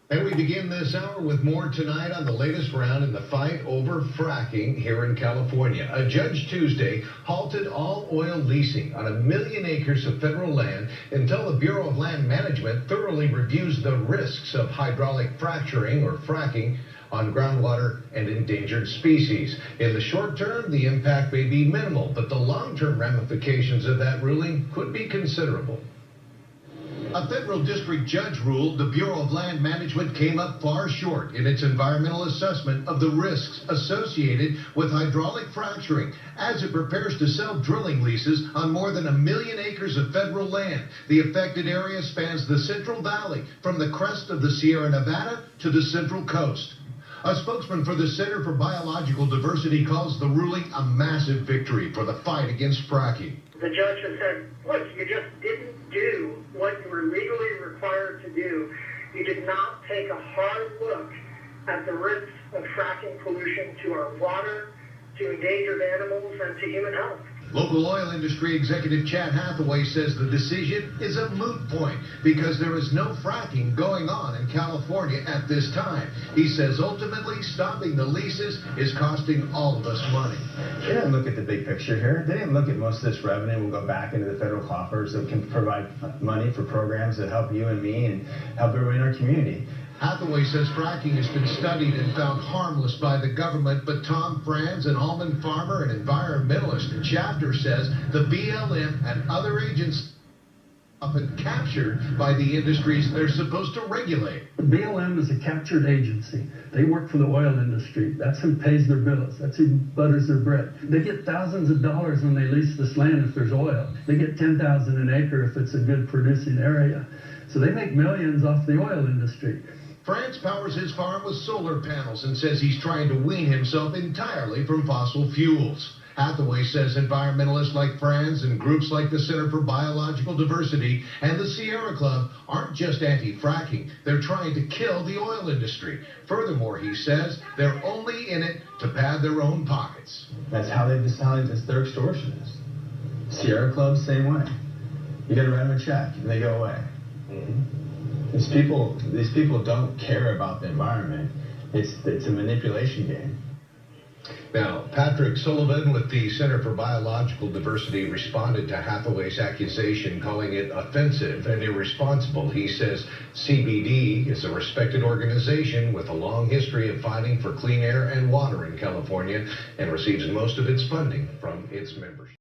And we begin this hour with more tonight on the latest round in the fight over fracking here in California. A judge Tuesday halted all oil leasing on 1 million acres of federal land until the Bureau of Land Management thoroughly reviews the risks of hydraulic fracturing or fracking on groundwater and endangered species. In the short term, the impact may be minimal, but the long-term ramifications of that ruling could be considerable. A federal district judge ruled the Bureau of Land Management came up far short in its environmental assessment of the risks associated with hydraulic fracturing as it prepares to sell drilling leases on more than 1 million acres of federal land. The affected area spans the Central Valley from the crest of the Sierra Nevada to the Central Coast. A spokesman for the Center for Biological Diversity calls the ruling a massive victory for the fight against fracking. The judge has said, look, you just didn't do what you were legally required to do. You did not take a hard look at the risks of fracking pollution to our water, to endangered animals, and to human health. Local oil industry executive Chad Hathaway says the decision is a moot point because there is no fracking going on in California at this time. He says ultimately stopping the leases is costing all of us money. They didn't look at the big picture here. They didn't look at most of this revenue will go back into the federal coffers that can provide money for programs that help you and me and help everyone in our community. Hathaway says fracking has been studied and found harmless by the government, but Tom Franz, an almond farmer and environmentalist in Shafter, says the BLM and other agencies often captured by the industries they're supposed to regulate. The BLM is a captured agency. They work for the oil industry. That's who pays their bills. That's who butters their bread. They get thousands of dollars when they lease this land if there's oil. They get $10,000 an acre if it's a good producing area. So they make millions off the oil industry. France powers his farm with solar panels and says he's trying to wean himself entirely from fossil fuels. Hathaway says environmentalists like Franz and groups like the Center for Biological Diversity and the Sierra Club aren't just anti-fracking. They're trying to kill the oil industry. Furthermore, he says they're only in it to pad their own pockets. That's how they decide it's their extortionists. Sierra Club, same way. You got to write them a check and they go away. These people don't care about the environment. It's a manipulation game. Now, Patrick Sullivan with the Center for Biological Diversity responded to Hathaway's accusation, calling it offensive and irresponsible. He says CBD is a respected organization with a long history of fighting for clean air and water in California and receives most of its funding from its members.